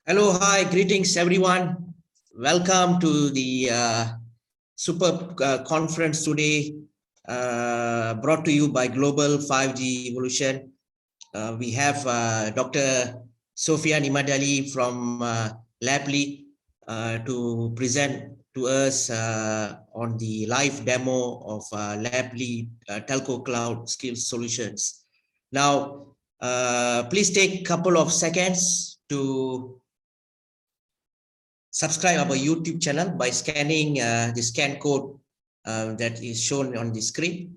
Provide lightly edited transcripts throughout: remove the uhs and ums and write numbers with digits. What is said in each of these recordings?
Hello, hi, greetings everyone. Welcome to the super conference today, brought to you by Global 5G Evolution. We have Dr. Sofiane IMADALI from LabLabee's to present to us on the live demo of LabLabee's Telco Cloud Skills Solutions. Now, please take a couple of seconds to subscribe our YouTube channel by scanning the scan code that is shown on the screen.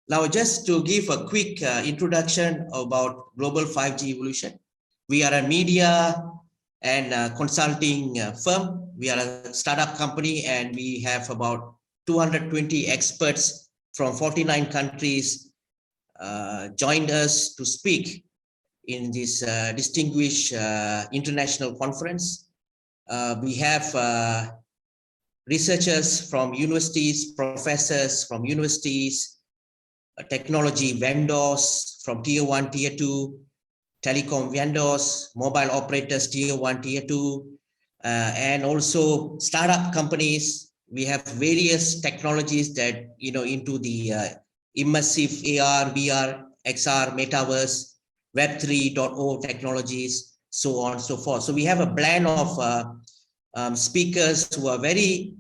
Now, just to give a quick introduction about Global 5G Evolution, we are a media and consulting firm. We are a startup company and we have about 220 experts from 49 countries joined us to speak in this distinguished international conference. We have researchers from universities, professors from universities, technology vendors from tier 1, tier 2, telecom vendors, mobile operators, tier 1, tier 2, and also startup companies. We have various technologies that, into the immersive AR, VR, XR, metaverse, Web 3.0 technologies, so on and so forth. So we have a blend of speakers who are very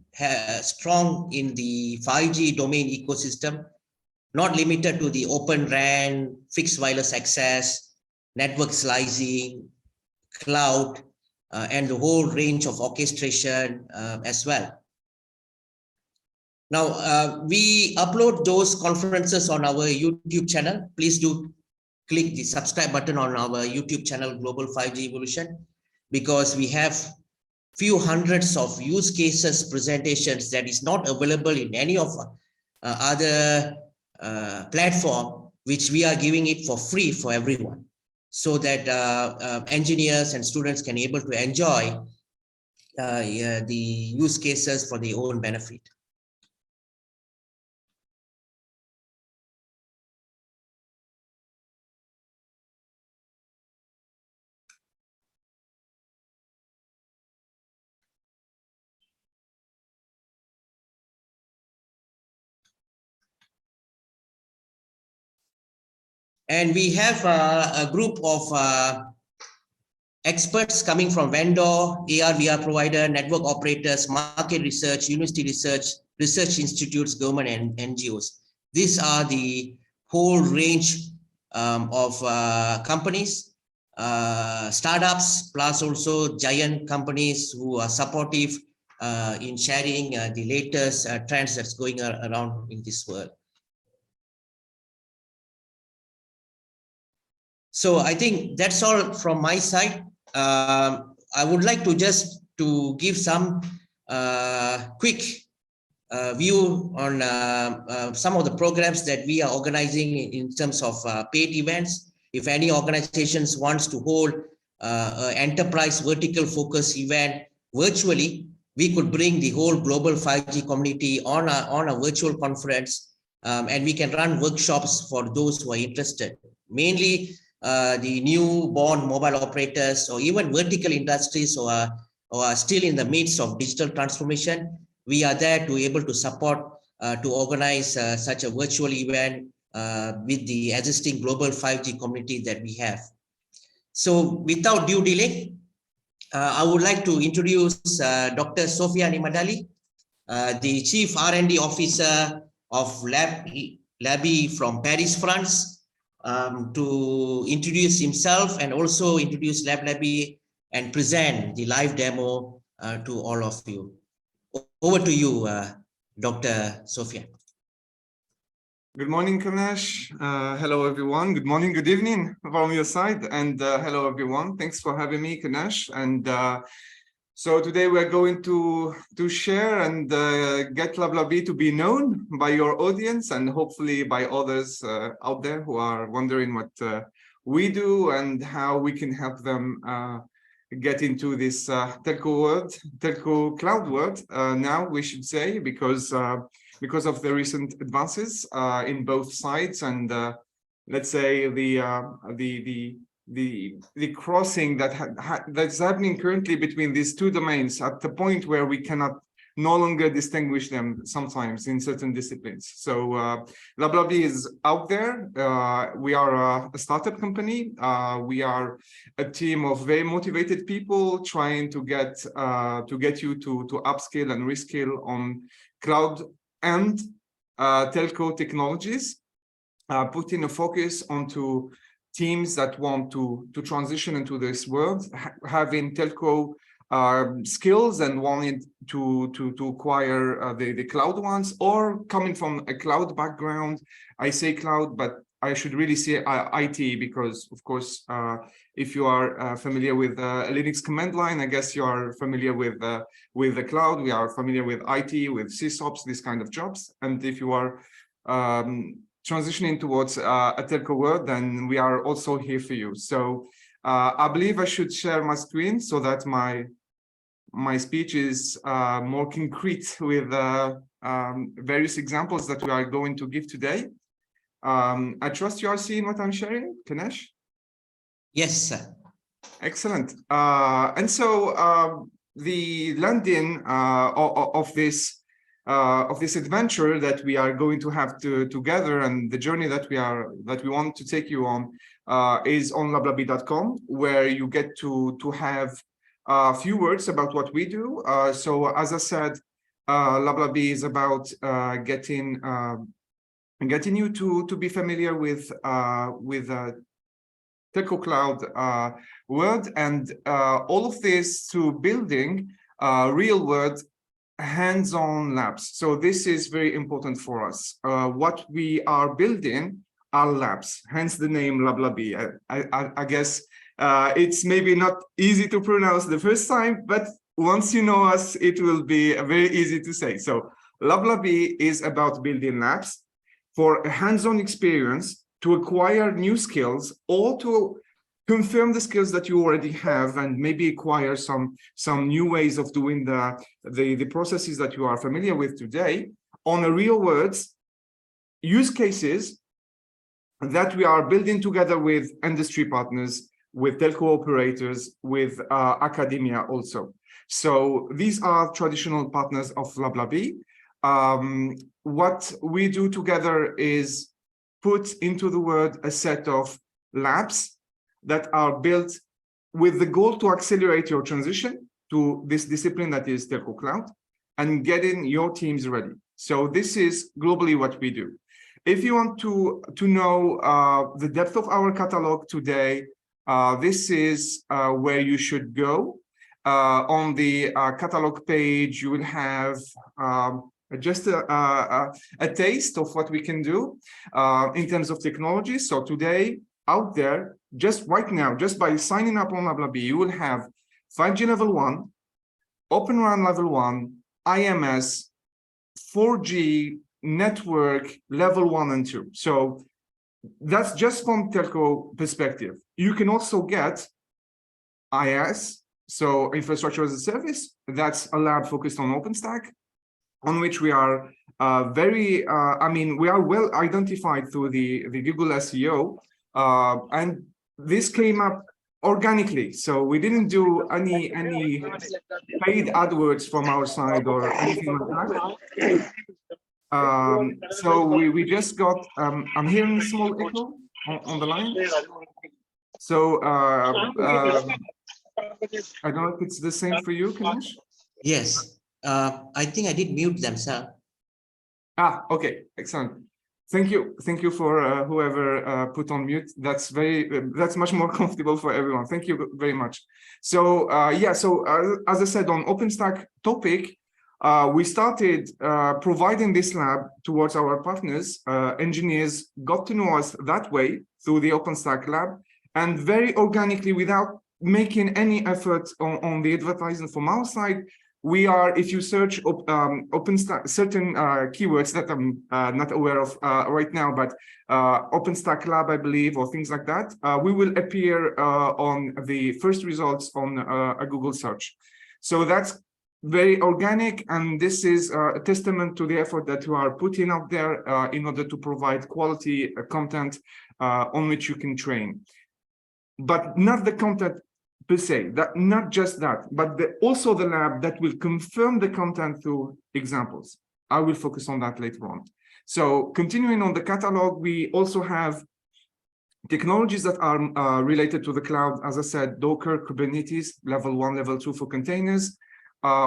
strong in the 5G domain ecosystem, not limited to the OpenRAN, fixed wireless access, network slicing, cloud, and the whole range of orchestration as well. Now, we upload those conferences on our YouTube channel. Please do click the subscribe button on our YouTube channel, Global 5G Evolution, because we have few hundreds of use cases presentations that is not available in any of other platform, which we are giving it for free for everyone, so that engineers and students can able to enjoy the use cases for their own benefit. And we have a group of experts coming from vendor, AR, VR provider, network operators, market research, university research, research institutes, government and NGOs. These are the whole range of companies, startups, plus also giant companies who are supportive in sharing the latest trends that's going around in this world. So I think that's all from my side. I would like to just to give some quick view on some of the programs that we are organizing in terms of paid events. If any organizations wants to hold enterprise vertical focus event virtually, we could bring the whole global 5G community on a virtual conference, and we can run workshops for those who are interested. Mainly the newborn mobile operators or even vertical industries who are still in the midst of digital transformation. We are there to able to support to organize such a virtual event with the existing global 5G community that we have. So without due delay, I would like to introduce Dr. Sofiane IMADALI, the Chief R&D Officer of LabLabee's from Paris, France, to introduce himself and also introduce LabLabee's and present the live demo to all of you. Over to you, Dr. Sofiane. Good morning, Kanesh. Hello, everyone. Good morning, good evening from your side. And hello, everyone. Thanks for having me, Kanesh. And so today we're going to share and get LabLabee's to be known by your audience and hopefully by others out there who are wondering what we do and how we can help them get into this telco cloud world now, we should say, because of the recent advances in both sides, and let's say the crossing that's happening currently between these two domains at the point where we cannot no longer distinguish them sometimes in certain disciplines. So LabLaBee is out there. We are a startup company. We are a team of very motivated people trying to get you to upskill and reskill on cloud and telco technologies, putting a focus onto teams that want to transition into this world, having telco skills and wanting to acquire the cloud ones, or coming from a cloud background. I say cloud, but I should really say IT, because of course, if you are familiar with a Linux command line, I guess you are familiar with the cloud. We are familiar with IT, with sysops, these kind of jobs. And if you are transitioning towards a telco world, then we are also here for you. So I believe I should share my screen so that my speech is more concrete with various examples that we are going to give today. I trust you are seeing what I'm sharing, Kanesh? Yes, sir. Excellent. And so the landing of this adventure that we are going to have together, and the journey that we want to take you on is on lablabee.com, where you get to have a few words about what we do. So as I said, LabLaBee is about getting you to be familiar with Telco Cloud world, and all of this through building real world hands-on labs. So this is very important for us. What we are building are labs, hence the name LabLaBee. I guess it's maybe not easy to pronounce the first time, but once you know us, it will be very easy to say. So LabLaBee is about building labs for a hands-on experience, to acquire new skills, or to confirm the skills that you already have, and maybe acquire some new ways of doing the processes that you are familiar with today on a real world use cases that we are building together with industry partners, with telco operators, with academia also. So these are traditional partners of LabLaBee. What we do together is put into the world a set of labs that are built with the goal to accelerate your transition to this discipline that is Telco Cloud, and getting your teams ready. So this is globally what we do. If you want to know the depth of our catalog today, this is where you should go. On the catalog page, you will have just a taste of what we can do in terms of technology. So today, out there, just right now, just by signing up on LabLaBee, you will have 5G level 1, OpenRAN level 1, IMS, 4G network level 1 and 2. So that's just from telco perspective. You can also get IaaS, so infrastructure as a service. That's a lab focused on Openstack, on which we are we are well identified through the Google SEO, and this came up organically. So we didn't do any paid AdWords from our side or anything like that. So we just got, I'm hearing a small echo on the line. So I don't know if it's the same for you, Kanesh? Yes. I think I did mute them, sir. Okay, excellent. Thank you for whoever put on mute. That's much more comfortable for everyone. Thank you very much. So as I said, on OpenStack topic, we started providing this lab towards our partners. Engineers got to know us that way through the OpenStack lab, and very organically, without making any effort on the advertising from our side, We are, if you search Openstack, certain keywords that I'm not aware of right now, but Openstack Lab, I believe, or things like that, we will appear on the first results on a Google search. So that's very organic, and this is a testament to the effort that you are putting out there in order to provide quality content on which you can train. But not the content per se, that not just that, but also the lab that will confirm the content through examples. I will focus on that later on. So continuing on the catalog, we also have technologies that are related to the cloud. As I said, Docker, Kubernetes, level 1, level 2 for containers.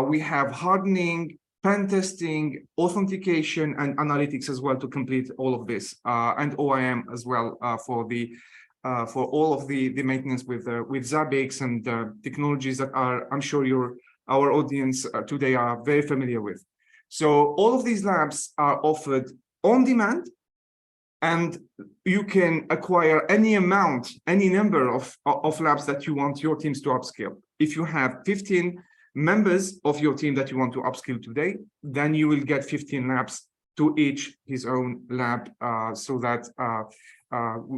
We have hardening, pen testing, authentication, and analytics as well to complete all of this, and OIM as well for all of the maintenance with Zabbix and technologies that I'm sure our audience today are very familiar with. So all of these labs are offered on demand, and you can acquire any amount, any number of labs that you want your teams to upskill. If you have 15 members of your team that you want to upskill today, then you will get 15 labs, to each his own lab, so that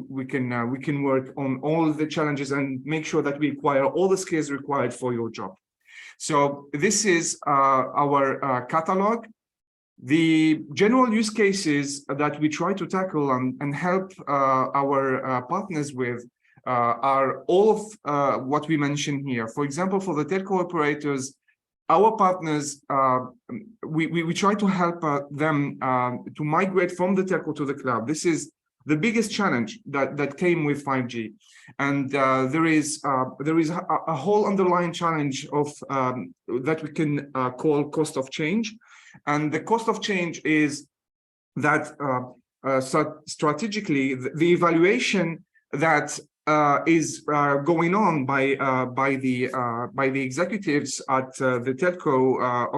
we can work on all the challenges and make sure that we acquire all the skills required for your job. So this is our catalog. The general use cases that we try to tackle and help our partners with are all of what we mentioned here. For example, for the telco operators, our partners, we try to help them to migrate from the telco to the cloud. This is the biggest challenge that came with 5G, and there is a whole underlying challenge of that we can call cost of change. And the cost of change is that strategically the evaluation that is going on by the executives at the telco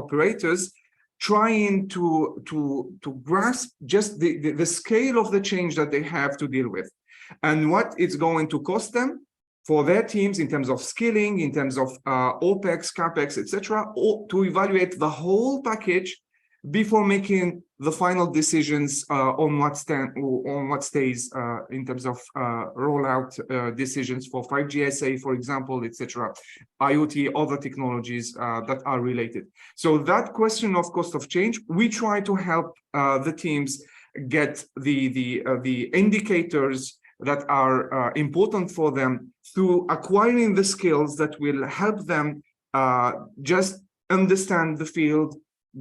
operators, trying to grasp just the scale of the change that they have to deal with, and what it's going to cost them for their teams in terms of skilling, in terms of OPEX, CAPEX, etc., or to evaluate the whole package before making the final decisions on what stays in terms of rollout decisions for 5G SA, for example, etc., IoT, other technologies that are related. So that question of cost of change, we try to help the teams get the indicators that are important for them through acquiring the skills that will help them just understand the field,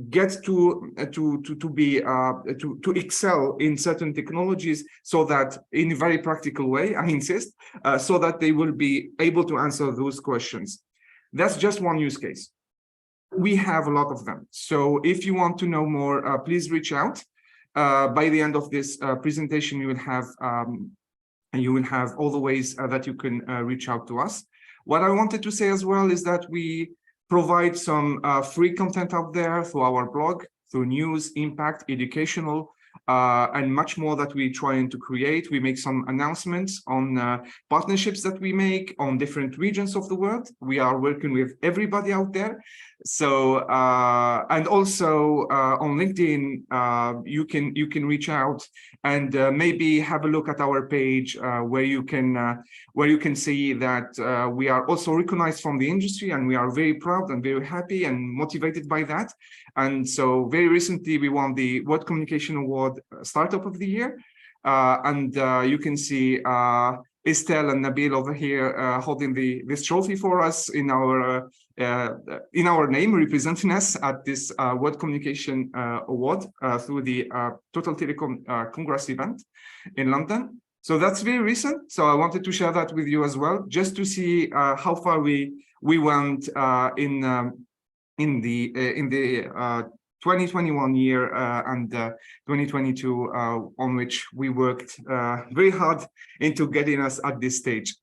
get to excel in certain technologies, so that in a very practical way, I insist, so that they will be able to answer those questions. That's just one use case. We have a lot of them. So if you want to know more, please reach out. By the end of this presentation, you will have all the ways that you can reach out to us. What I wanted to say as well is that we provide some free content out there through our blog, through news, impact, educational, and much more that we're trying to create. We make some announcements on partnerships that we make on different regions of the world. We are working with everybody out there. So and also on LinkedIn, you can reach out and maybe have a look at our page where you can see that we are also recognized from the industry, and we are very proud and very happy and motivated by that. And so very recently we won the World Communication Award Startup of the Year, and you can see Estelle and Nabil over here holding this trophy for us in our name, representing us at this World Communication Award through the Total Telecom Congress event in London. So that's very recent. So I wanted to share that with you as well, just to see how far we went in the 2021 year and 2022, on which we worked very hard into getting us at this stage.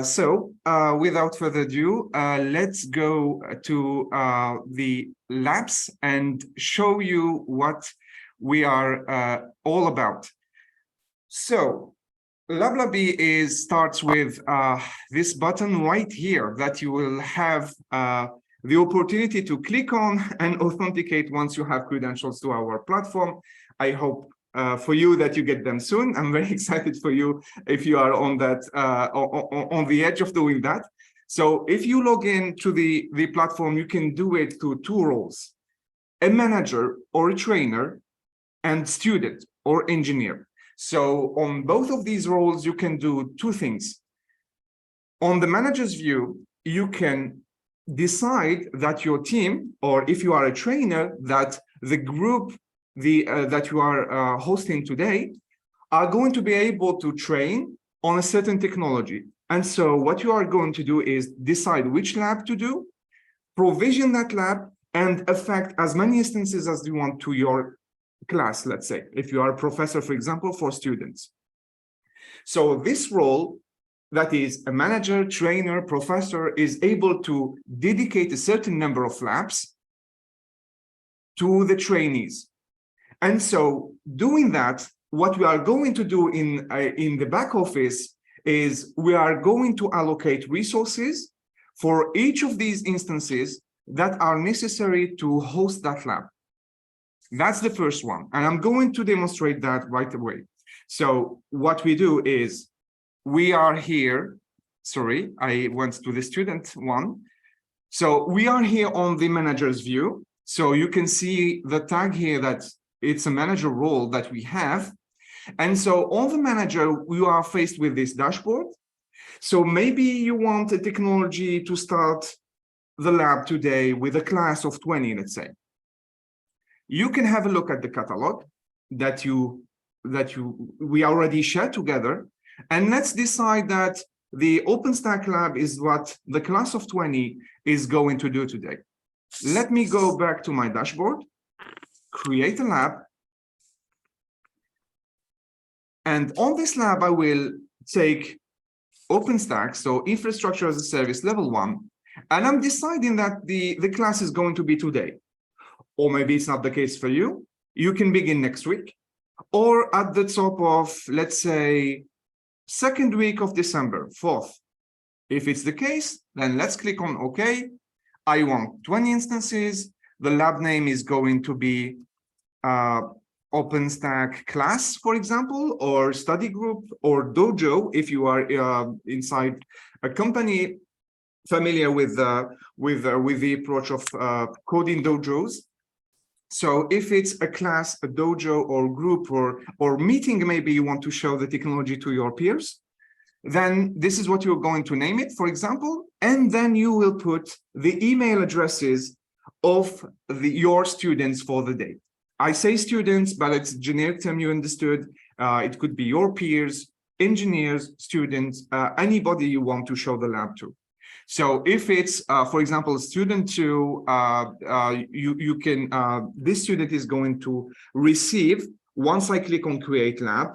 So without further ado, let's go to the labs and show you what we are all about. So LabLabee's starts with this button right here that you will have the opportunity to click on and authenticate once you have credentials to our platform. I hope for you that you get them soon. I'm very excited for you if you are on that on the edge of doing that. So if you log in to the platform, you can do it through two roles: a manager or a trainer, and student or engineer. So on both of these roles, you can do two things. On the manager's view, you can decide that your team, or if you are a trainer, that the group that you are hosting today are going to be able to train on a certain technology. And so what you are going to do is decide which lab to do, provision that lab, and affect as many instances as you want to your class, let's say, if you are a professor, for example, for students. So this role, that is a manager, trainer, professor, is able to dedicate a certain number of labs to the trainees. And so doing that, what we are going to do in the back office is we are going to allocate resources for each of these instances that are necessary to host that lab. That's the first one. And I'm going to demonstrate that right away. So what we do is we are here. Sorry, I went to the student one. So we are here on the manager's view. So you can see the tag here that it's a manager role that we have. And so on the manager, we are faced with this dashboard. So maybe you want a technology to start the lab today with a class of 20, let's say. You can have a look at the catalog that we already shared together. And let's decide that the Openstack lab is what the class of 20 is going to do today. Let me go back to my dashboard, create a lab. And on this lab, I will take Openstack, so infrastructure as a service level 1, and I'm deciding that the class is going to be today. Or maybe it's not the case for you. You can begin next week, or at the top of, let's say, second week of December, 4th. If it's the case, then let's click on OK. I want 20 instances. The lab name is going to be OpenStack class, for example, or study group, or dojo, if you are inside a company familiar with the approach of coding dojos. So if it's a class, a dojo, or group, or meeting, maybe you want to show the technology to your peers, then this is what you're going to name it, for example, and then you will put the email addresses of your students for the day. I say students, but it's a generic term, you understood. It could be your peers, engineers, students, anybody you want to show the lab to. So if it's, for example, student 2, this student is going to receive, once I click on Create Lab,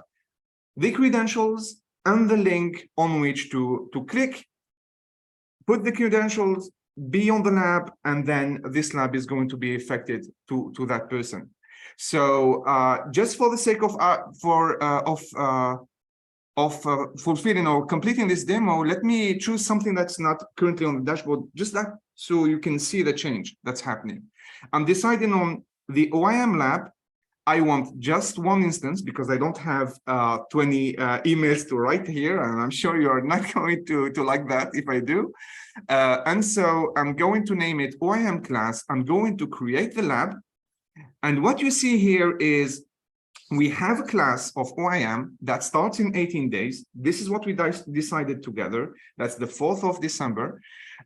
the credentials and the link on which to click, put the credentials, be on the lab, and then this lab is going to be affected to that person. So just for the sake of fulfilling or completing this demo, let me choose something that's not currently on the dashboard, just that so you can see the change that's happening. I'm deciding on the OIM lab. I want just one instance because I don't have 20 emails to write here, and I'm sure you are not going to like that if I do. And so I'm going to name it OIM class. I'm going to create the lab. And what you see here is we have a class of OIM that starts in 18 days. This is what we decided together. That's the 4th of December.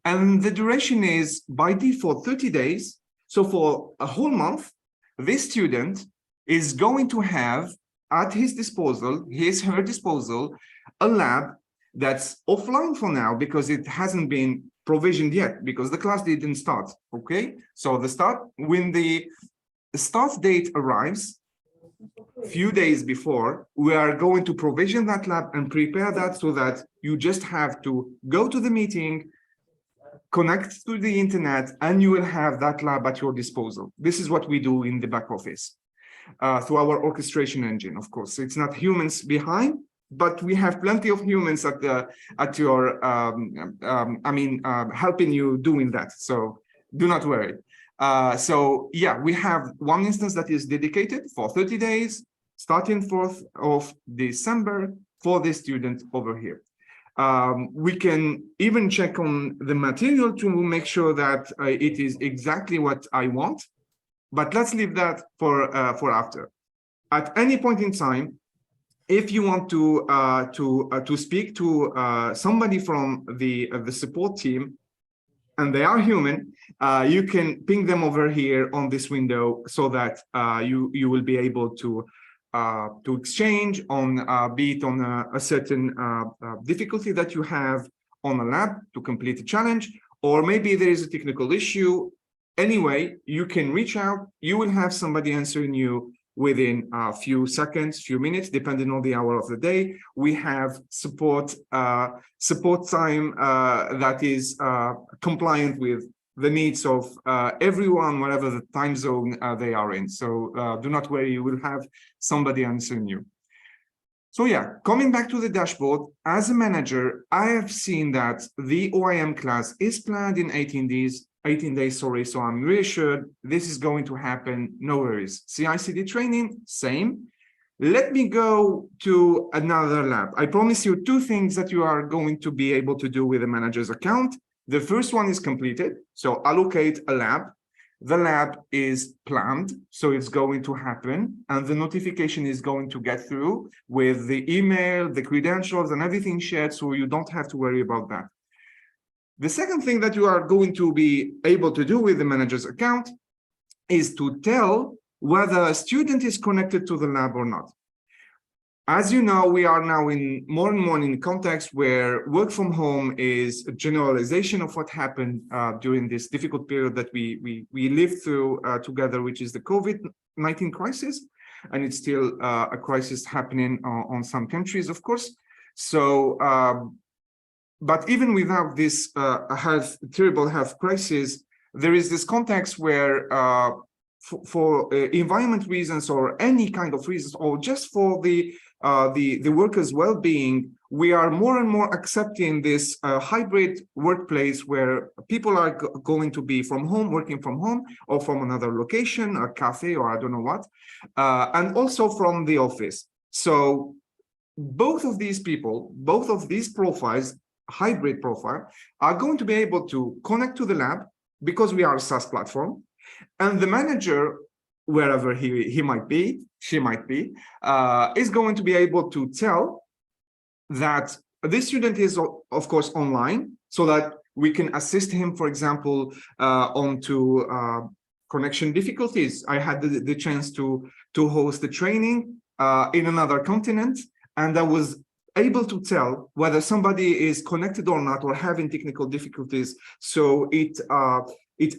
And the duration is by default 30 days. So for a whole month, this student is going to have at his disposal, her disposal, a lab that's offline for now because it hasn't been provisioned yet because the class didn't start. Okay, so when the start date arrives, a few days before, we are going to provision that lab and prepare that so that you just have to go to the meeting, connect to the internet, and you will have that lab at your disposal. This is what we do in the back office through our orchestration engine. Of course, it's not humans behind, but we have plenty of humans at your helping you doing that. So do not worry. So yeah, we have one instance that is dedicated for 30 days, starting 4th of December for the student over here. We can even check on the material to make sure that it is exactly what I want, but let's leave that for after. At any point in time, if you want to speak to somebody from the support team, and they are human, you can ping them over here on this window so that you will be able to exchange on be it on a certain difficulty that you have on a lab to complete a challenge, or maybe there is a technical issue. Anyway, you can reach out. You will have somebody answering you within a few seconds, few minutes, depending on the hour of the day. We have support time that is compliant with the needs of everyone, whatever the time zone they are in. So do not worry, you will have somebody answering you. So yeah, coming back to the dashboard, as a manager, I have seen that the OIM class is planned in 18 days, sorry, so I'm reassured this is going to happen, no worries. CICD training, same. Let me go to another lab. I promise you 2 things that you are going to be able to do with a manager's account. The first one is completed, so allocate a lab. The lab is planned, so it's going to happen, and the notification is going to get through with the email, the credentials, and everything shared, so you don't have to worry about that. The second thing that you are going to be able to do with the manager's account is to tell whether a student is connected to the lab or not. As you know, we are now in more and more in context where work from home is a generalization of what happened during this difficult period that we lived through together, which is the COVID-19 crisis. And it's still a crisis happening on some countries, of course. So, but even without this terrible health crisis, there is this context where for environment reasons or any kind of reasons, or just for the workers' well-being, we are more and more accepting this hybrid workplace where people are going to be from home, working from home, or from another location, a cafe, or I don't know what, and also from the office. So both of these people, both of these profiles, hybrid profile, are going to be able to connect to the lab because we are a SaaS platform, and the manager, wherever he might be, she might be, is going to be able to tell that this student is, of course, online, so that we can assist him, for example, onto connection difficulties. I had the chance to host the training in another continent, and I was able to tell whether somebody is connected or not, or having technical difficulties. So it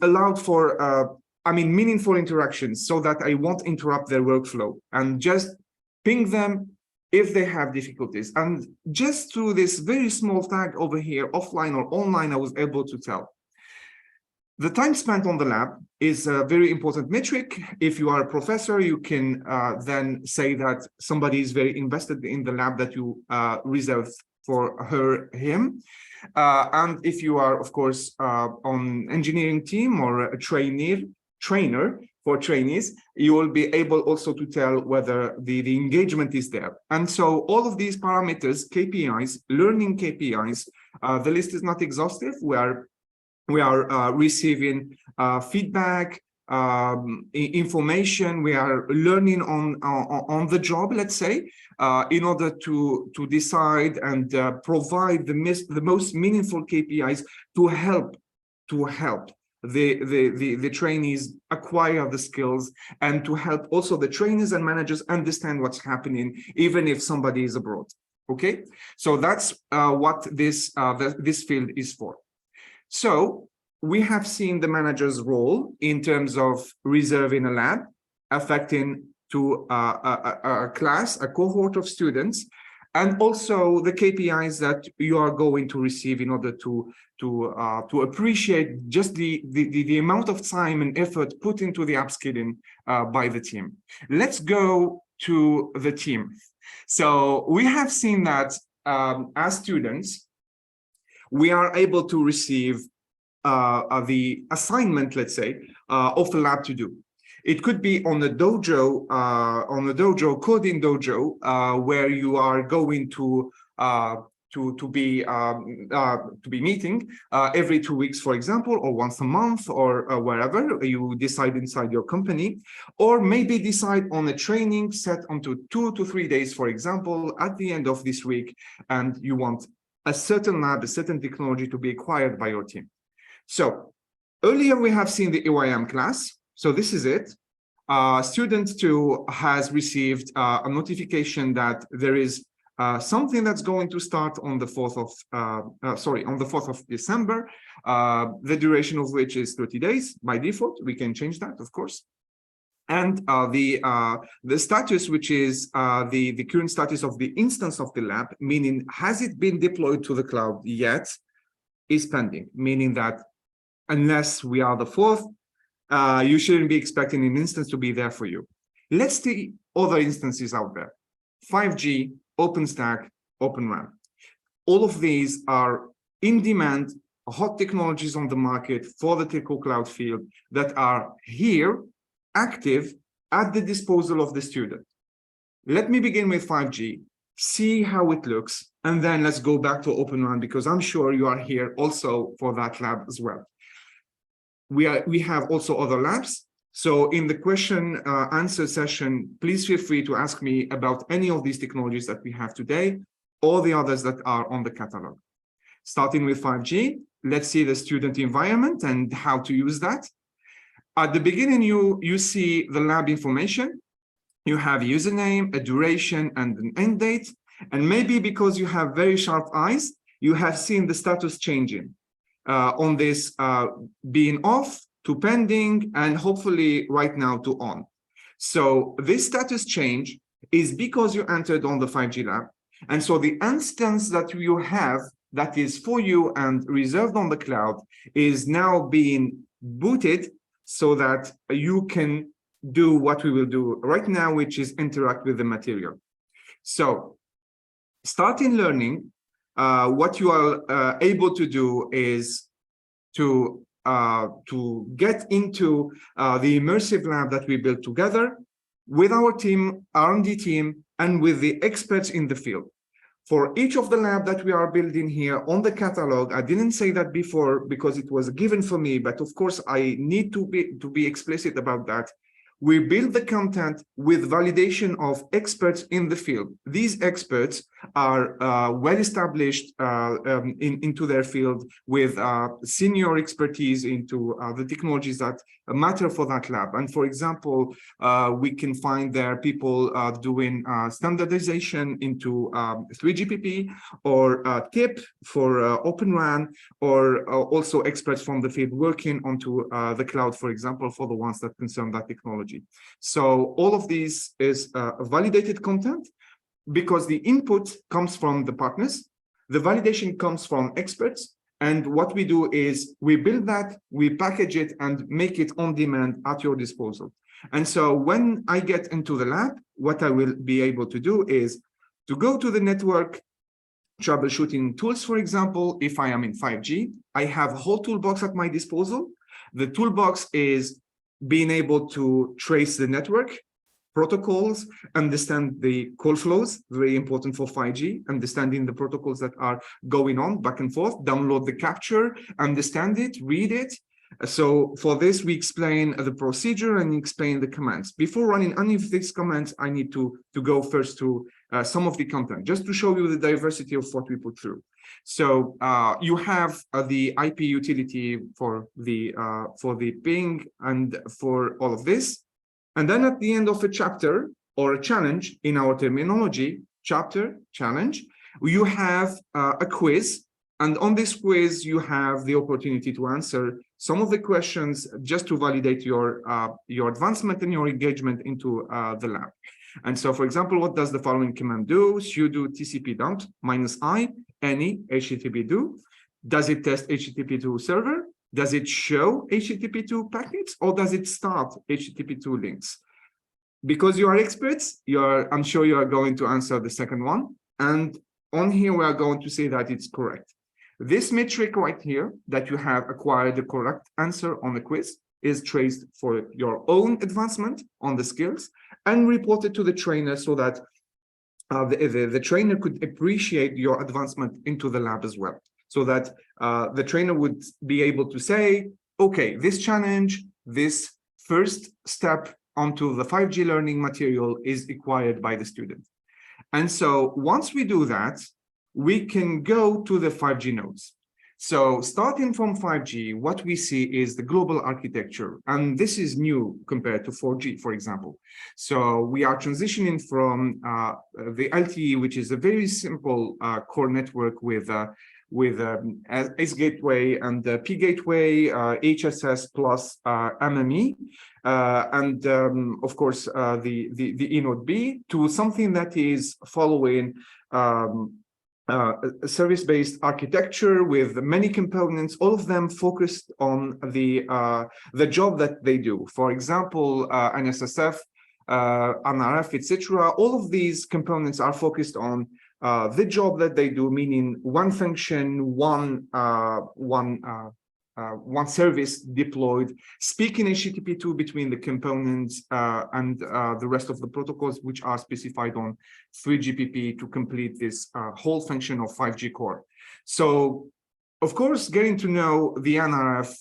allowed for meaningful interactions, so that I won't interrupt their workflow and just ping them if they have difficulties. And just through this very small tag over here, offline or online, I was able to tell. The time spent on the lab is a very important metric. If you are a professor, you can then say that somebody is very invested in the lab that you reserved for him. And if you are, of course, on engineering team or a trainer for trainees, you will be able also to tell whether the engagement is there. And so all of these parameters, KPIs, learning KPIs, the list is not exhaustive. We are receiving feedback, information. We are learning on the job, let's say, in order to decide and provide the most meaningful KPIs to help the trainees acquire the skills, and to help also the trainers and managers understand what's happening, even if somebody is abroad. Okay, so that's what this field is for. So we have seen the manager's role in terms of reserving a lab, affecting to a class, a cohort of students, and also the KPIs that you are going to receive in order to appreciate just the amount of time and effort put into the upskilling by the team. Let's go to the team. So we have seen that as students, we are able to receive the assignment, let's say, of a lab to do. It could be on a dojo, coding dojo, where you are going to be meeting every 2 weeks, for example, or once a month, or wherever you decide inside your company, or maybe decide on a training set onto 2 to 3 days, for example, at the end of this week, and you want a certain lab, a certain technology to be acquired by your team. So earlier we have seen the EYM class. So this is it. Student 2 has received a notification that there is something that's going to start on the 4th of December, the duration of which is 30 days by default. We can change that, of course. And the status, which is the current status of the instance of the lab, meaning has it been deployed to the cloud yet, is pending, meaning that unless we are the 4th, you shouldn't be expecting an instance to be there for you. Let's see other instances out there. 5G, Openstack, OpenRAN. All of these are in demand, hot technologies on the market for the telco cloud field that are here, active, at the disposal of the student. Let me begin with 5G, see how it looks, and then let's go back to OpenRAN, because I'm sure you are here also for that lab as well. We have also other labs. So in the question answer session, please feel free to ask me about any of these technologies that we have today, or the others that are on the catalog. Starting with 5G, let's see the student environment and how to use that. At the beginning, you see the lab information. You have a username, a duration, and an end date. And maybe because you have very sharp eyes, you have seen the status changing on this being off to pending, and hopefully right now to on. So this status change is because you entered on the 5G lab. And so the instance that you have that is for you and reserved on the cloud is now being booted so that you can do what we will do right now, which is interact with the material. So starting learning, what you are able to do is to get into the immersive lab that we built together with our team, R&D team, and with the experts in the field. For each of the lab that we are building here on the catalog, I didn't say that before because it was given for me, but of course I need to be explicit about that. We build the content with validation of experts in the field. These experts are well-established into their field with senior expertise into the technologies that matter for that lab. And for example, we can find there people doing standardization into 3GPP or TIP for OpenRAN, or also experts from the field working onto the cloud, for example, for the ones that concern that technology. So all of these is validated content because the input comes from the partners, the validation comes from experts, and what we do is we build that, we package it, and make it on demand at your disposal. And so when I get into the lab, what I will be able to do is to go to the network troubleshooting tools. For example, if I am in 5G, I have a whole toolbox at my disposal. The toolbox is being able to trace the network protocols, understand the call flows, very important for 5G, understanding the protocols that are going on back and forth, download the capture, understand it, read it. So for this, we explain the procedure and explain the commands. Before running any of these commands, I need to go first to some of the content, just to show you the diversity of what we put through. So you have the IP utility for the ping and for all of this. And then at the end of a chapter or a challenge, in our terminology, chapter, challenge, you have a quiz. And on this quiz, you have the opportunity to answer some of the questions just to validate your advancement and your engagement into the lab. And so, for example, what does the following command do? Sudo tcp dump -i any HTTP do. Does it test HTTP2 server? Does it show HTTP2 packets, or does it start HTTP2 links? Because you are experts, I'm sure you are going to answer the second one. And on here, we are going to say that it's correct. This metric right here that you have acquired the correct answer on the quiz is traced for your own advancement on the skills and reported to the trainer so that the trainer could appreciate your advancement into the lab as well. So that the trainer would be able to say, okay, this challenge, this first step onto the 5G learning material is acquired by the student. And so once we do that, we can go to the 5G nodes. So starting from 5G, what we see is the global architecture, and this is new compared to 4G, for example. So we are transitioning from the LTE, which is a very simple core network with S gateway and P gateway, HSS plus MME, and of course the E node B, to something that is following a service-based architecture with many components, all of them focused on the job that they do. For example, NSSF, NRF, etc. All of these components are focused on the job that they do, meaning one function, one service deployed, speaking HTTP2 between the components and the rest of the protocols which are specified on 3GPP to complete this whole function of 5G core. So, of course, getting to know the NRF,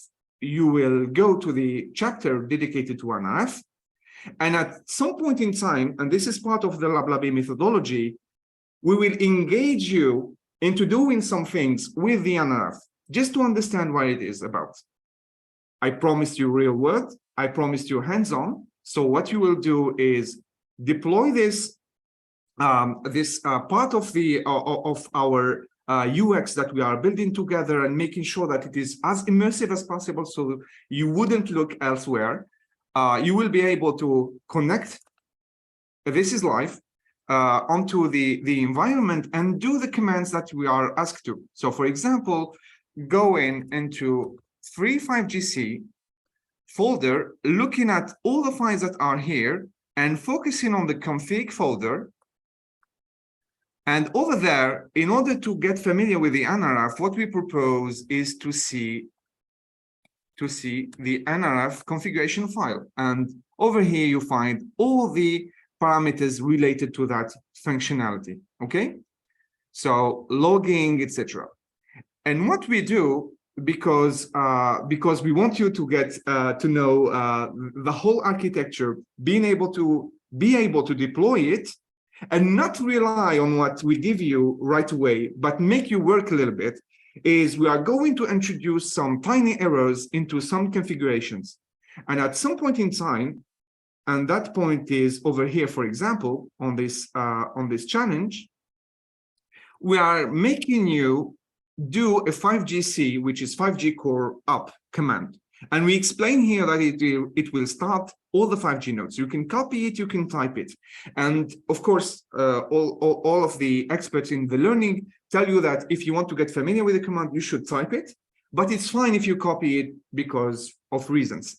you will go to the chapter dedicated to NRF. And at some point in time, and this is part of the LabLabee's methodology, we will engage you into doing some things with the NRF, just to understand what it is about. I promised you real world, I promised you hands-on. So what you will do is deploy this part of our UX that we are building together and making sure that it is as immersive as possible so you wouldn't look elsewhere. You will be able to connect, this is live, onto the environment and do the commands that we are asked to. So for example, going into 35GC folder, looking at all the files that are here and focusing on the config folder. And over there, in order to get familiar with the NRF, what we propose is to see the NRF configuration file. And over here, you find all the parameters related to that functionality, okay? So logging, etc. And what we do, because we want you to get to know the whole architecture, being able to deploy it and not rely on what we give you right away, but make you work a little bit, is we are going to introduce some tiny errors into some configurations. And at some point in time, and that point is over here, for example, on this challenge, we are making you do a 5GC, which is 5G core up command. And we explain here that it will start all the 5G nodes. You can copy it, you can type it. And of course, all of the experts in the learning tell you that if you want to get familiar with the command, you should type it. But it's fine if you copy it because of reasons,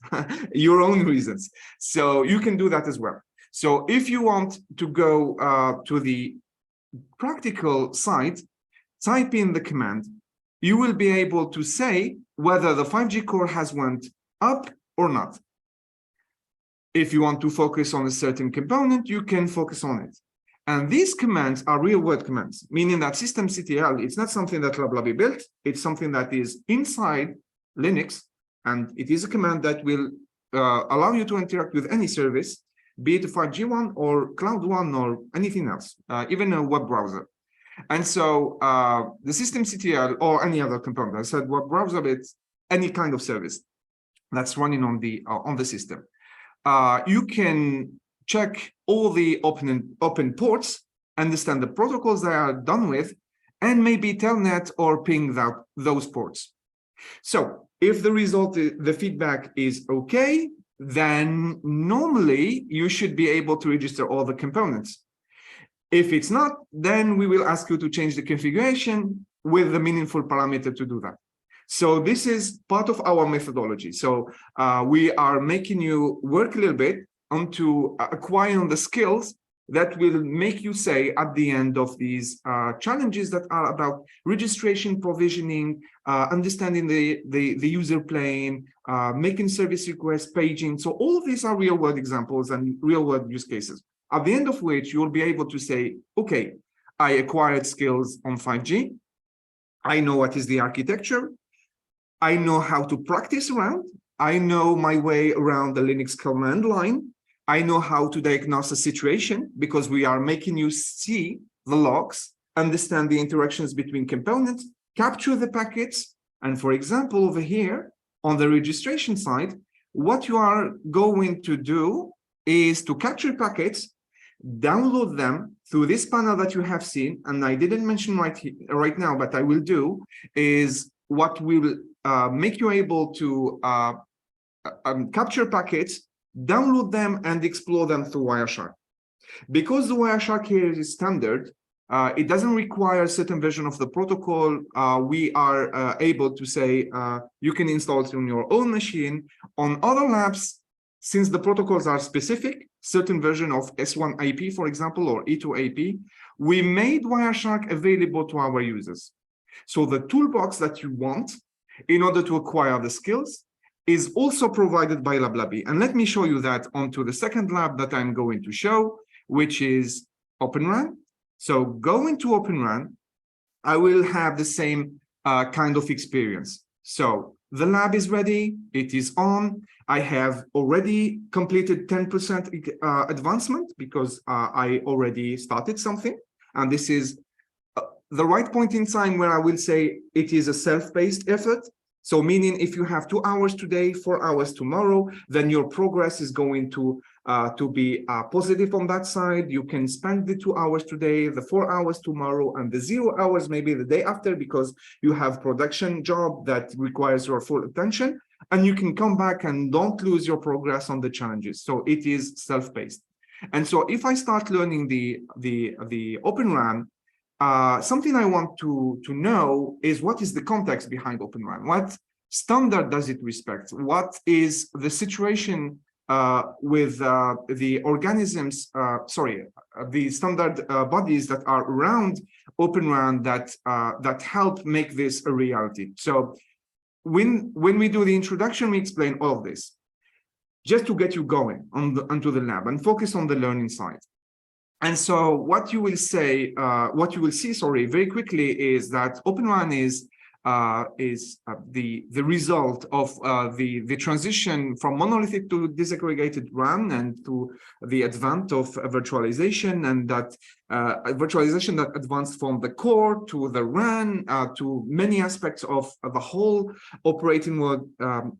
your own reasons. So you can do that as well. So if you want to go to the practical side, type in the command, you will be able to say whether the 5G core has went up or not. If you want to focus on a certain component, you can focus on it. And these commands are real-world commands, meaning that systemctl, it's not something that LabLabee's built, it's something that is inside Linux, and it is a command that will allow you to interact with any service, be it a 5G one or cloud one or anything else, even a web browser. And so the systemctl or any other component, I said web browser, but any kind of service that's running on the system. You can check all the open ports, understand the protocols they are done with, and maybe telnet or ping those ports. So if the result, the feedback is okay, then normally you should be able to register all the components. If it's not, then we will ask you to change the configuration with the meaningful parameter to do that. So this is part of our methodology. So we are making you work a little bit onto acquiring the skills that will make you say at the end of these challenges that are about registration, provisioning, understanding the user plane, making service requests, paging. So all of these are real world examples and real world use cases, at the end of which you'll be able to say, okay, I acquired skills on 5G. I know what is the architecture. I know how to practice around. I know my way around the Linux command line. I know how to diagnose a situation because we are making you see the logs, understand the interactions between components, capture the packets. And for example, over here on the registration side, what you are going to do is to capture packets, download them through this panel that you have seen. And I didn't mention right now, but I will do, is what will make you able to capture packets, download them, and explore them through Wireshark. Because the Wireshark here is standard, it doesn't require a certain version of the protocol. We are able to say you can install it on your own machine. On other labs, since the protocols are specific, certain version of S1 IP, for example, or E2 IP, we made Wireshark available to our users. So the toolbox that you want in order to acquire the skills is also provided by LabLabee's. And let me show you that onto the second lab that I'm going to show, which is OpenRAN. So going to OpenRAN, I will have the same kind of experience. So the lab is ready, it is on. I have already completed 10% advancement because I already started something. And this is the right point in time where I will say it is a self-paced effort. So meaning if you have 2 hours today, 4 hours tomorrow, then your progress is going to be positive on that side. You can spend the 2 hours today, the 4 hours tomorrow, and the 0 hours maybe the day after because you have production job that requires your full attention. And you can come back and don't lose your progress on the challenges. So it is self-paced. And so if I start learning the OpenRAN, something I want to know is what is the context behind OpenRAN? What standard does it respect? What is the situation with the organisms, the standard bodies that are around OpenRAN that help make this a reality? So when we do the introduction, we explain all of this, just to get you going onto the lab and focus on the learning side. And so what you will see, very quickly is that OpenRAN is the result of the transition from monolithic to disaggregated RAN and to the advent of virtualization, and that virtualization that advanced from the core to the RAN to many aspects of the whole operating world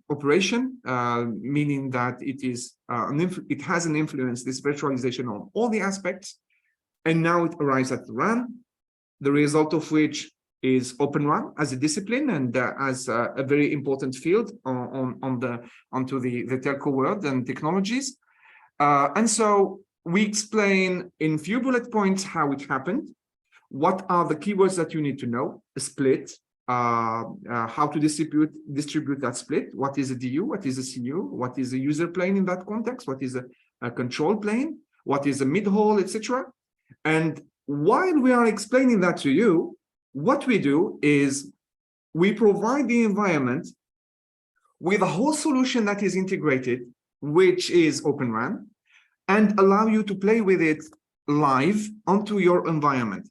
operation, meaning that it has an influence, this virtualization, on all the aspects. And now it arrives at the RAN, the result of which is OpenRAN as a discipline and as a very important field onto the telco world and technologies. And so we explain in few bullet points how it happened, what are the keywords that you need to know, a split, how to distribute that split, what is a DU, what is a CU, what is a user plane in that context, what is a control plane, what is a mid-haul, etc. And while we are explaining that to you, what we do is we provide the environment with a whole solution that is integrated, which is OpenRAN, and allow you to play with it live onto your environment.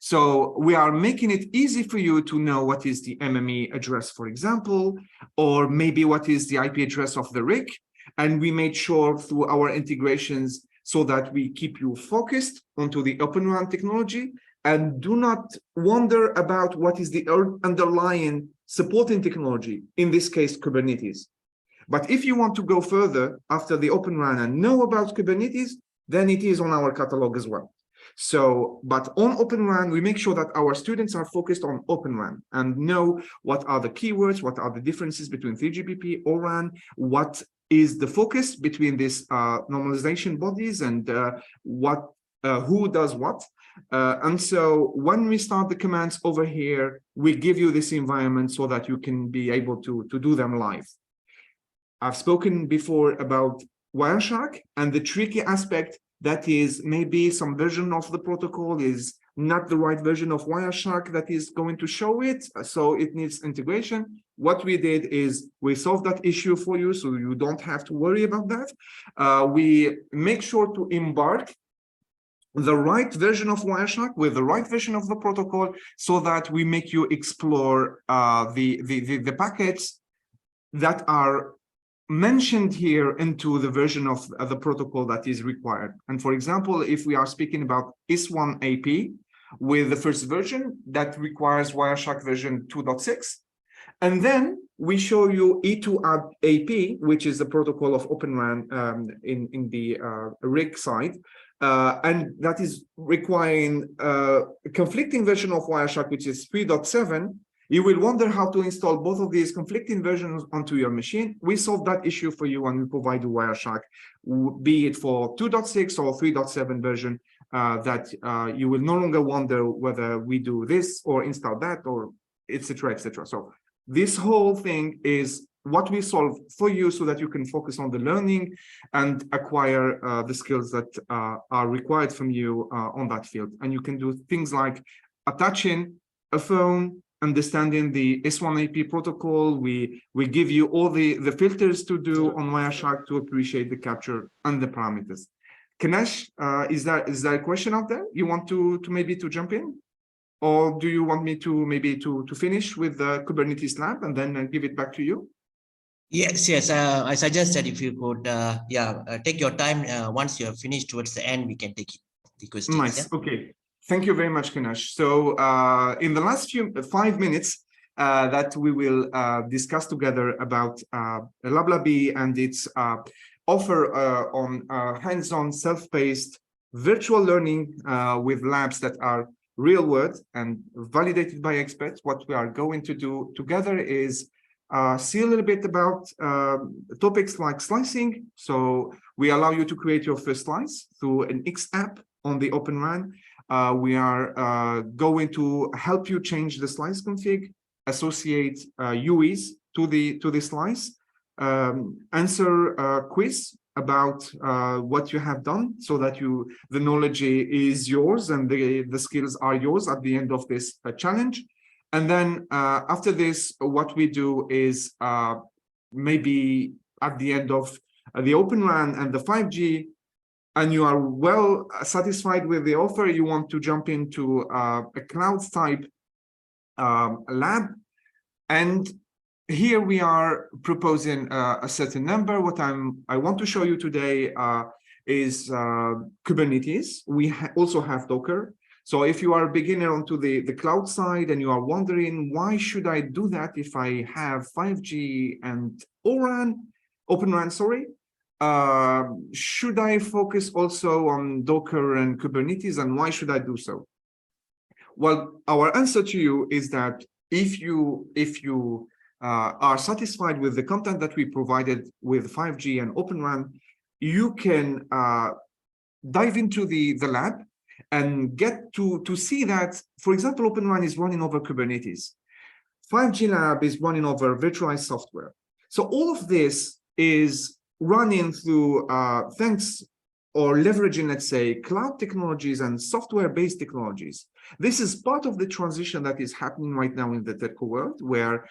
So we are making it easy for you to know what is the MME address, for example, or maybe what is the IP address of the RIC. And we made sure through our integrations so that we keep you focused onto the OpenRAN technology and do not wonder about what is the underlying supporting technology, in this case, Kubernetes. But if you want to go further after the OpenRAN and know about Kubernetes, then it is on our catalog as well. So, but on OpenRAN, we make sure that our students are focused on OpenRAN and know what are the keywords, what are the differences between 3GPP, ORAN, what is the focus between these normalization bodies, and who does what. And so when we start the commands over here, we give you this environment so that you can be able to do them live. I've spoken before about Wireshark and the tricky aspect that is maybe some version of the protocol is not the right version of Wireshark that is going to show it, so it needs integration. What we did is we solved that issue for you, so you don't have to worry about that. We make sure to embark the right version of Wireshark with the right version of the protocol, so that we make you explore the packets that are mentioned here into the version of the protocol that is required. And for example, if we are speaking about S1 AP with the first version that requires Wireshark version 2.6, and then we show you E2 AP, which is the protocol of OpenRAN in the rig side, and that is requiring a conflicting version of Wireshark, which is 3.7. You will wonder how to install both of these conflicting versions onto your machine. We solve that issue for you, and we provide you Wireshark, be it for 2.6 or 3.7 version, that you will no longer wonder whether we do this or install that, or etc., etc. So this whole thing is what we solve for you, so that you can focus on the learning and acquire the skills that are required from you on that field. And you can do things like attaching a phone, understanding the S1 AP protocol. We give you all the filters to do on Wireshark to appreciate the capture and the parameters. Kanesh, is there a question out there you want to maybe to jump in? Or do you want me to maybe to finish with the Kubernetes lab and then give it back to you? Yes. I suggest that if you could, take your time. Once you have finished towards the end, we can take the questions. Nice. Yeah? Okay. Thank you very much, Kanesh. So in the last 5 minutes that we will discuss together about LabLabee's and its offer on hands-on, self-paced virtual learning with labs that are real world and validated by experts. What we are going to do together is see a little bit about topics like slicing. So we allow you to create your first slice through an X app on the OpenRAN. We are going to help you change the slice config, associate UEs to the slice, answer a quiz about what you have done, so that the knowledge is yours and the skills are yours at the end of this challenge. And then after this, what we do is maybe at the end of the OpenRAN and the 5G, and you are well satisfied with the offer, you want to jump into a cloud type lab. And here we are proposing a certain number. What I want to show you today is Kubernetes. We also have Docker. So if you are a beginner onto the cloud side and you are wondering, why should I do that if I have 5G and OpenRAN, sorry, should I focus also on Docker and Kubernetes, and why should I do so? Well, our answer to you is that if you are satisfied with the content that we provided with 5G and OpenRAN, you can dive into the lab and get to see that, for example, OpenRAN is running over Kubernetes. 5G Lab is running over virtualized software. So all of this is running through thanks or leveraging, let's say, cloud technologies and software-based technologies. This is part of the transition that is happening right now in the telco world, where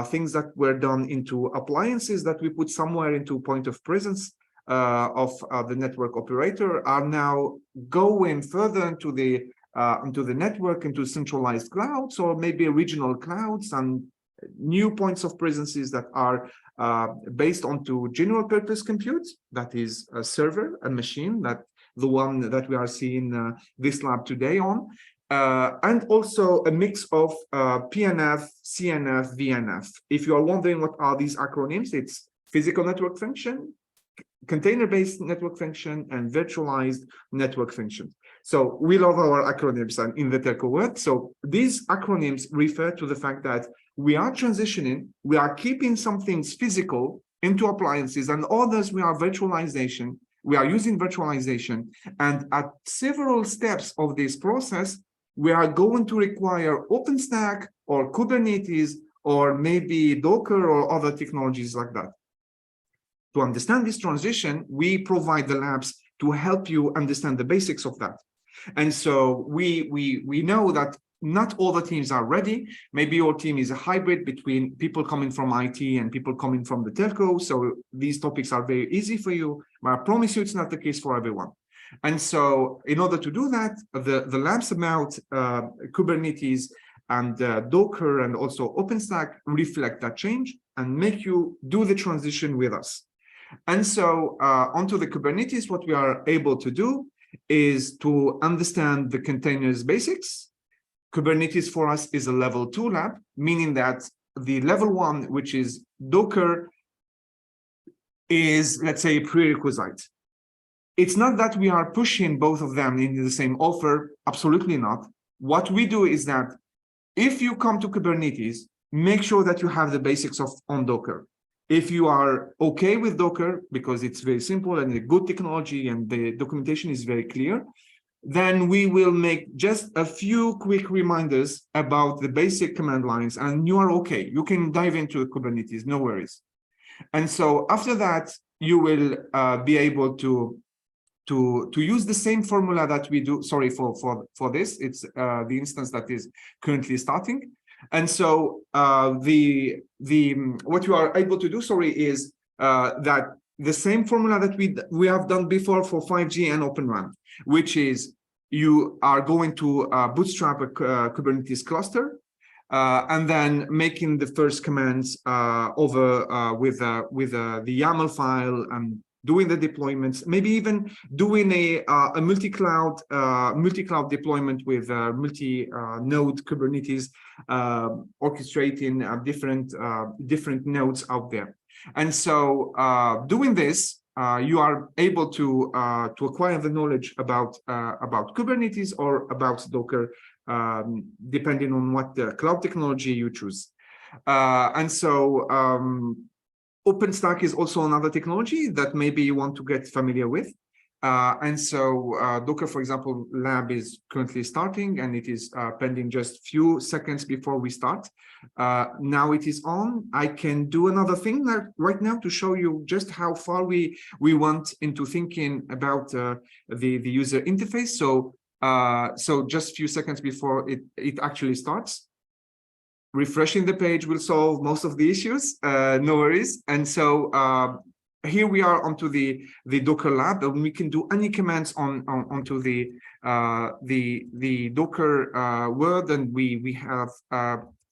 things that were done into appliances that we put somewhere into point of presence of the network operator are now going further into the network, into centralized clouds, or maybe regional clouds and new points of presences that are based onto general purpose compute, that is a server, a machine, that the one that we are seeing this lab today on, and also a mix of PNF, CNF, VNF. If you are wondering what are these acronyms, it's physical network function, container-based network function, and virtualized network function. So we love our acronyms and in the telco world. So these acronyms refer to the fact that we are transitioning, we are keeping some things physical into appliances, and others we are virtualization. We are using virtualization, and at several steps of this process, we are going to require OpenStack or Kubernetes or maybe Docker or other technologies like that. To understand this transition, we provide the labs to help you understand the basics of that. And so we know that not all the teams are ready. Maybe your team is a hybrid between people coming from IT and people coming from the telco. So these topics are very easy for you, but I promise you it's not the case for everyone. And so in order to do that, the labs about Kubernetes and Docker and also OpenStack reflect that change and make you do the transition with us. And so onto the Kubernetes, what we are able to do is to understand the containers basics. Kubernetes for us is a level 2 lab, meaning that the level 1, which is Docker, is, let's say, a prerequisite. It's not that we are pushing both of them in the same offer, absolutely not. What we do is that if you come to Kubernetes, make sure that you have the basics on Docker. If you are okay with Docker, because it's very simple and a good technology and the documentation is very clear, then we will make just a few quick reminders about the basic command lines and you are okay. You can dive into Kubernetes, no worries. And so after that, you will be able to use the same formula that we do. Sorry for this. It's the instance that is currently starting. And so what you are able to do, is that the same formula that we have done before for 5G and OpenRAN, which is you are going to bootstrap a Kubernetes cluster and then making the first commands over with the YAML file and doing the deployments, maybe even doing a multi-cloud deployment with multi-node Kubernetes, orchestrating different nodes out there. And so doing this, you are able to acquire the knowledge about Kubernetes or about Docker, depending on what the cloud technology you choose. And so OpenStack is also another technology that maybe you want to get familiar with. And so Docker, for example, lab is currently starting and it is pending just few seconds before we start. Now it is on. I can do another thing right now to show you just how far we went into thinking about the user interface. So just a few seconds before it actually starts. Refreshing the page will solve most of the issues, no worries. And so here we are onto the Docker lab, and we can do any commands onto the Docker world, and we have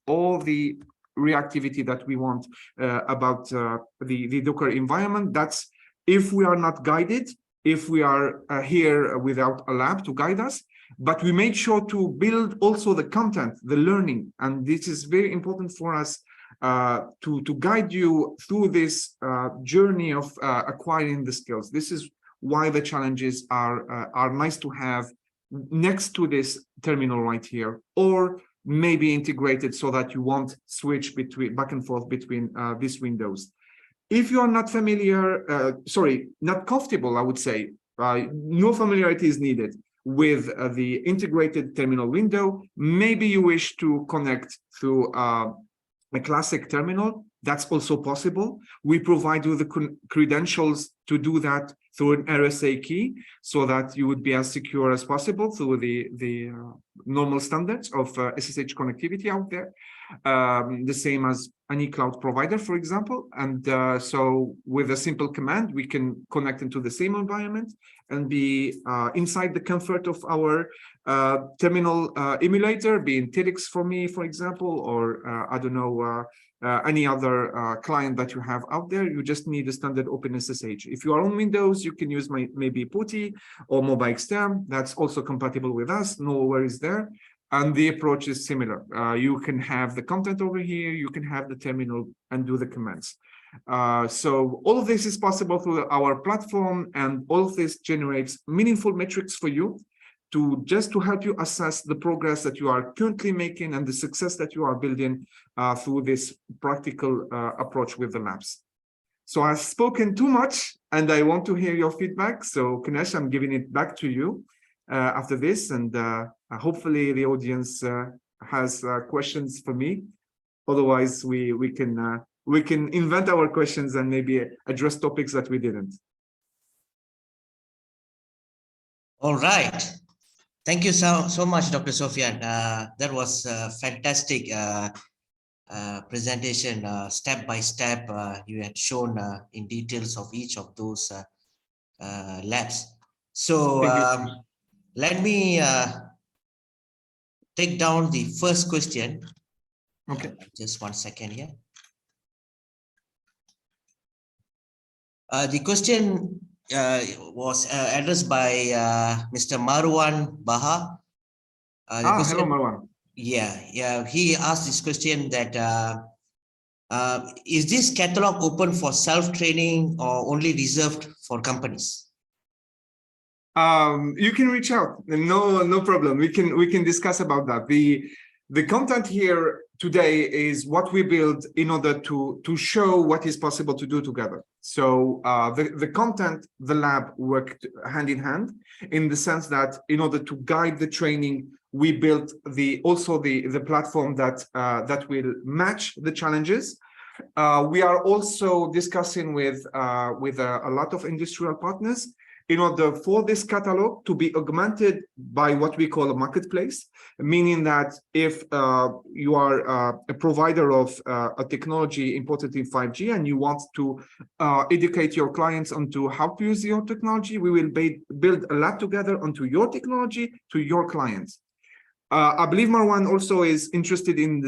all the reactivity that we want about the Docker environment. That's if we are not guided, if we are here without a lab to guide us. But we made sure to build also the content, the learning, and this is very important for us to guide you through this journey of acquiring the skills. This is why the challenges are nice to have next to this terminal right here, or maybe integrated so that you won't switch back and forth between these windows. If you are not familiar, not comfortable, I would say, no familiarity is needed with the integrated terminal window. Maybe you wish to connect through a classic terminal. That's also possible. We provide you the credentials to do that through an RSA key so that you would be as secure as possible through the normal standards of SSH connectivity out there. The same as any cloud provider, for example. And so with a simple command, we can connect into the same environment and be inside the comfort of our terminal emulator, being TEDx for me, for example, or I don't know, any other client that you have out there. You just need a standard OpenSSH. If you are on Windows, you can use maybe PuTTY or MobiXterm. That's also compatible with us. No worries there. And the approach is similar. You can have the content over here, you can have the terminal and do the commands. So all of this is possible through our platform, and all of this generates meaningful metrics for you to help you assess the progress that you are currently making and the success that you are building through this practical approach with the labs. So I've spoken too much and I want to hear your feedback. So Kanesh, I'm giving it back to you after this, and hopefully the audience has questions for me. Otherwise, we can invent our questions and maybe address topics that we didn't. All right. Thank you so much, Dr. Sofiane. That was a fantastic presentation, step by step. You had shown in details of each of those labs. So let me take down the first question. Okay. Just 1 second here. The question was addressed by Mr. Marwan Baha. Hello, Marwan. Yeah. He asked this question that is this catalog open for self-training or only reserved for companies? You can reach out. No problem. We can discuss about that. The content here today is what we build in order to show what is possible to do together. So the content, the lab worked hand in hand in the sense that in order to guide the training, we built also the platform that will match the challenges. We are also discussing with a lot of industrial partners in order for this catalog to be augmented by what we call a marketplace, meaning that if you are a provider of a technology imported in 5G and you want to educate your clients onto how to use your technology, we will build a lab together onto your technology to your clients. I believe Marwan also is interested in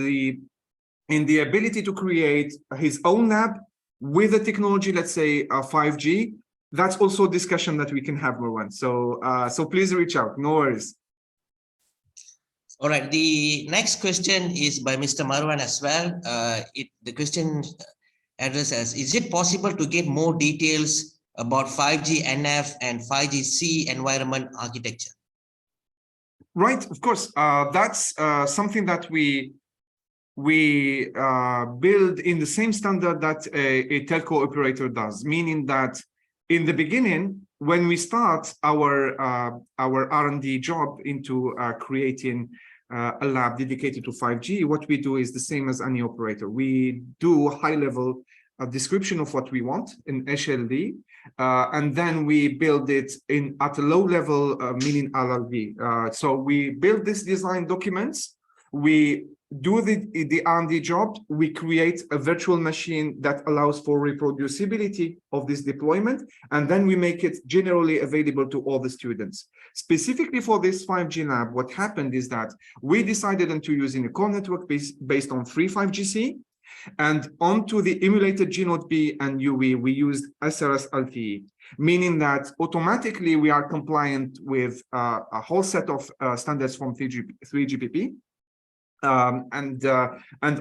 the ability to create his own lab with a technology, let's say 5G. That's also a discussion that we can have, Marwan. So please reach out. No worries. All right. The next question is by Mr. Marwan as well. The question addressed as, is it possible to get more details about 5G NF and 5G C environment architecture? Right. Of course. That's something that we build in the same standard that a telco operator does, meaning that in the beginning, when we start our R&D job into creating a lab dedicated to 5G, what we do is the same as any operator. We do high-level description of what we want in HLD, and then we build it at a low level, meaning LLD. So we build these design documents, we do the R&D job, we create a virtual machine that allows for reproducibility of this deployment, and then we make it generally available to all the students. Specifically for this 5G lab, what happened is that we decided into using a core network based on free 5GC, and onto the emulated G-Node B and UE, we used SRS LTE, meaning that automatically we are compliant with a whole set of standards from 3GPP. And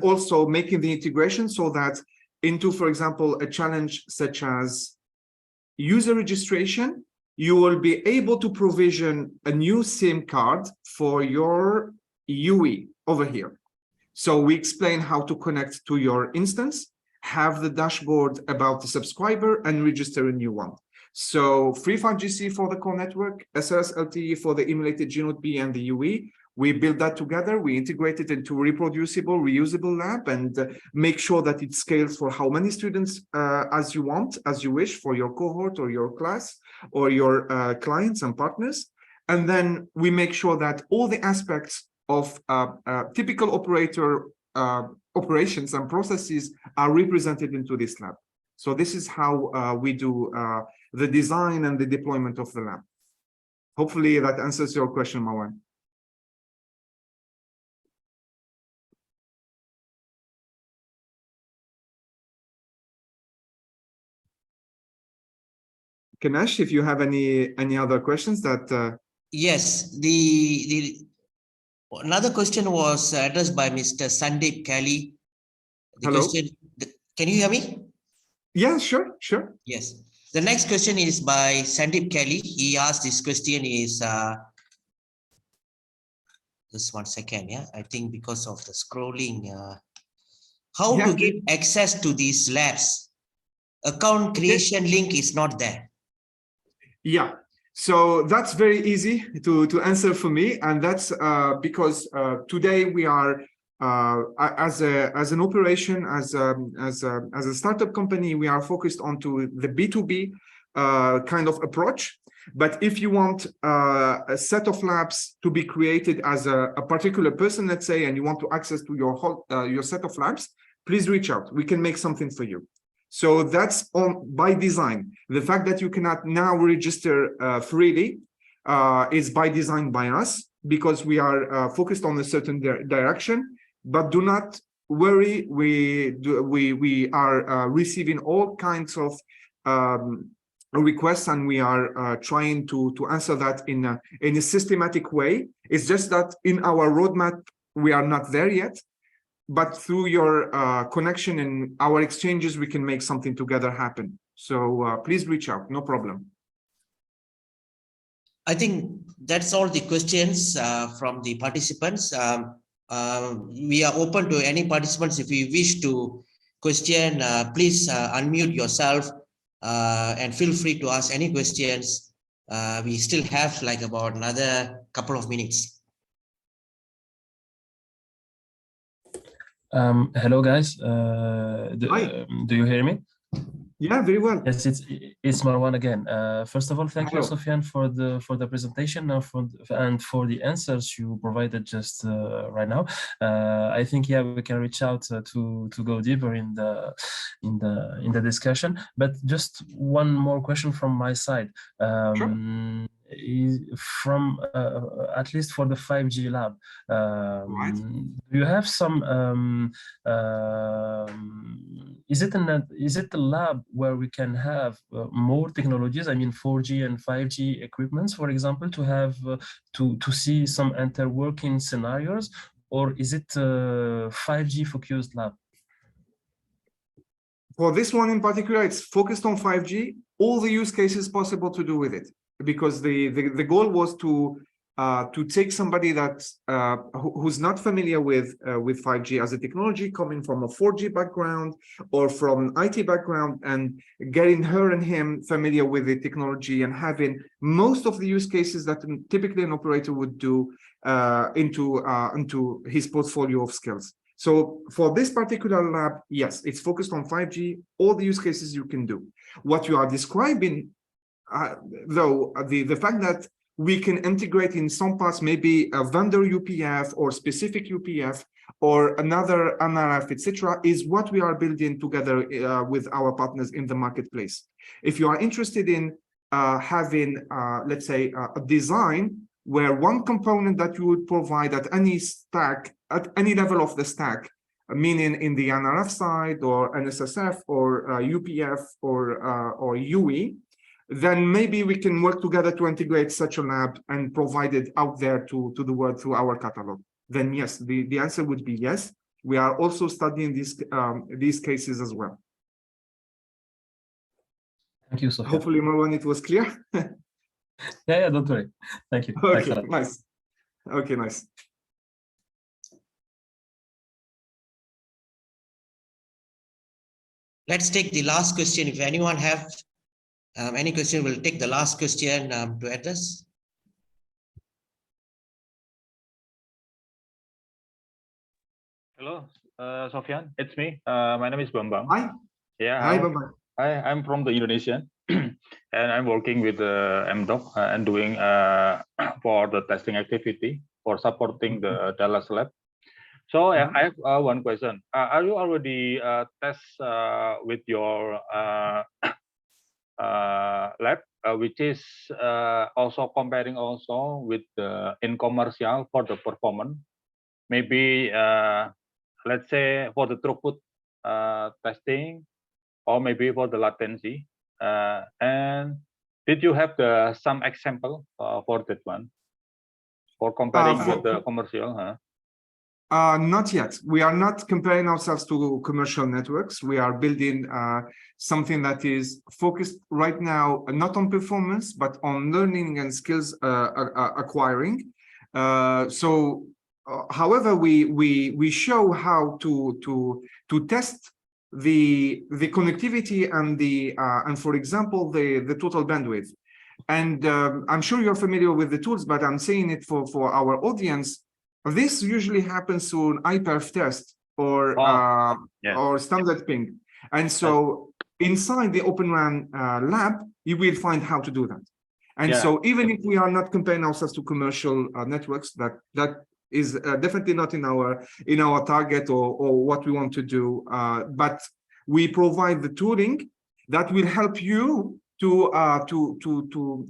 also making the integration so that into, for example, a challenge such as user registration, you will be able to provision a new SIM card for your UE over here. So we explain how to connect to your instance, have the dashboard about the subscriber, and register a new one. So free 5GC for the core network, SRS LTE for the emulated G-Node B and the UE. We build that together, we integrate it into a reproducible, reusable lab, and make sure that it scales for how many students as you want, as you wish, for your cohort or your class or your clients and partners. And then we make sure that all the aspects of typical operator operations and processes are represented into this lab. So this is how we do the design and the deployment of the lab. Hopefully that answers your question, Marwan. Kanesh, if you have any other questions that yes, another question was addressed by Mr. Sandeep Kelly. Hello. Can you hear me? Yeah, sure. Yes. The next question is by Sandeep Kelly. He asked this question is just 1 second. Yeah, I think because of the scrolling, how to get access to these labs? Account creation link is not there. Yeah, so that's very easy to answer for me, and that's because today we are as an operation, as a startup company, we are focused onto the B2B kind of approach. But if you want a set of labs to be created as a particular person, let's say, and you want to access to your whole your set of labs, please reach out. We can make something for you. So that's on by design. The fact that you cannot now register freely is by design by us, because we are focused on a certain direction. But do not worry, we are receiving all kinds of requests, and we are trying to answer that in a systematic way. It's just that in our roadmap we are not there yet, but through your connection and our exchanges, we can make something together happen. So please reach out, no problem. I think that's all the questions from the participants. We are open to any participants. If you wish to question, please unmute yourself and feel free to ask any questions. We still have like about another couple of minutes. Hello guys, do you hear me? Yeah, very well. Yes, it's Marwan again. First of all, thank you, Hello. Sofiane, for the presentation and for the answers you provided just right now. I think we can reach out to go deeper in the discussion. But just one more question from my side. Sure. From at least for the 5G lab, Right. do you have some? Is it a lab where we can have more technologies? I mean, 4G and 5G equipments, for example, to have to see some interworking scenarios, or is it a 5G focused lab? For this one in particular, it's focused on 5G, all the use cases possible to do with it, because the goal was to take somebody that's who's not familiar with 5G as a technology, coming from a 4G background or from IT background, and getting her and him familiar with the technology and having most of the use cases that typically an operator would do into his portfolio of skills. So for this particular lab, yes, it's focused on 5G, all the use cases you can do. What you are describing, though, the fact that we can integrate in some parts, maybe a vendor UPF or specific UPF or another NRF, etc., is what we are building together with our partners in the marketplace. If you are interested in having, let's say, a design where one component that you would provide at any stack, at any level of the stack, meaning in the NRF side or NSSF or UPF or UE, then maybe we can work together to integrate such a lab and provide it out there to the world through our catalog. Then yes, the answer would be yes. We are also studying these cases as well. Thank you, Sofiane. Hopefully, Marwan, it was clear. Yeah, don't worry. Thank you. Okay, nice. Okay, nice. Let's take the last question. If anyone have any question, we'll take the last question to address. Hello, Sofiane, it's me. My name is Bambang. Hi. Yeah. Hi, Bambang. I'm from the Indonesia, and I'm working with the MDoc and doing for the testing activity for supporting the Dallas lab. So I have one question. Are you already test with your lab, which is also comparing also with the in commercial for the performance? Maybe let's say for the throughput testing, or maybe for the latency. And did you have some example for that one, for comparing with the commercial? Not yet. We are not comparing ourselves to commercial networks. We are building something that is focused right now not on performance but on learning and skills acquiring. However, we show how to test the connectivity and for example the total bandwidth. And I'm sure you're familiar with the tools, but I'm saying it for our audience. This usually happens through an iPerf test or standard ping. And so inside the OpenRAN lab, you will find how to do that. And Yeah. so even if we are not comparing ourselves to commercial networks, that is definitely not in our target or what we want to do, but we provide the tooling that will help you to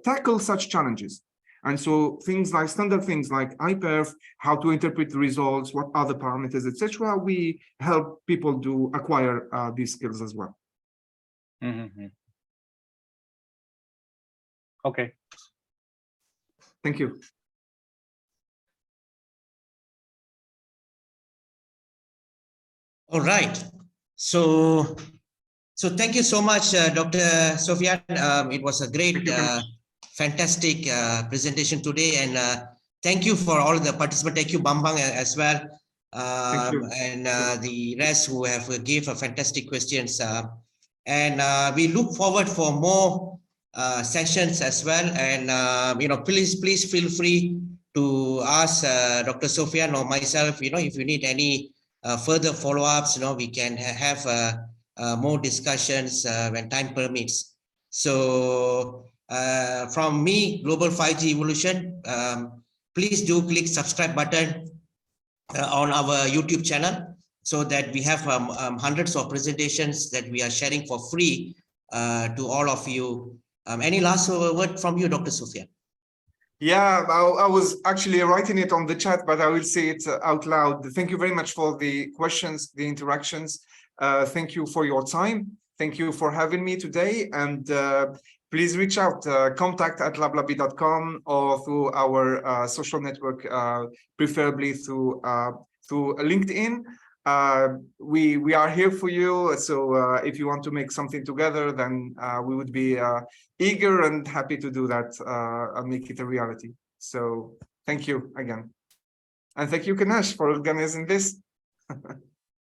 tackle such challenges. And so standard things like iPerf, how to interpret the results, what are the parameters, etc. We help people to acquire these skills as well. Mm-hmm. Okay. Thank you. All right. So thank you so much, Dr. Sofiane. It was a great, fantastic presentation today. And thank you for all the participants. Thank you, Bambang, as well. And the rest who have gave a fantastic questions. And we look forward for more sessions as well. And, please feel free to ask Dr. Sofiane or myself, if you need any further follow-ups, we can have more discussions when time permits. So from me, Global 5G Evolution, please do click subscribe button on our YouTube channel so that we have hundreds of presentations that we are sharing for free to all of you. Any last word from you, Dr. Sofiane? Yeah, I was actually writing it on the chat, but I will say it out loud. Thank you very much for the questions, the interactions. Thank you for your time. Thank you for having me today. And please reach out, contact@lablabee.com or through our social network, preferably through LinkedIn. We are here for you. So if you want to make something together, then we would be eager and happy to do that and make it a reality. So thank you again. And thank you, Kanesh, for organizing this.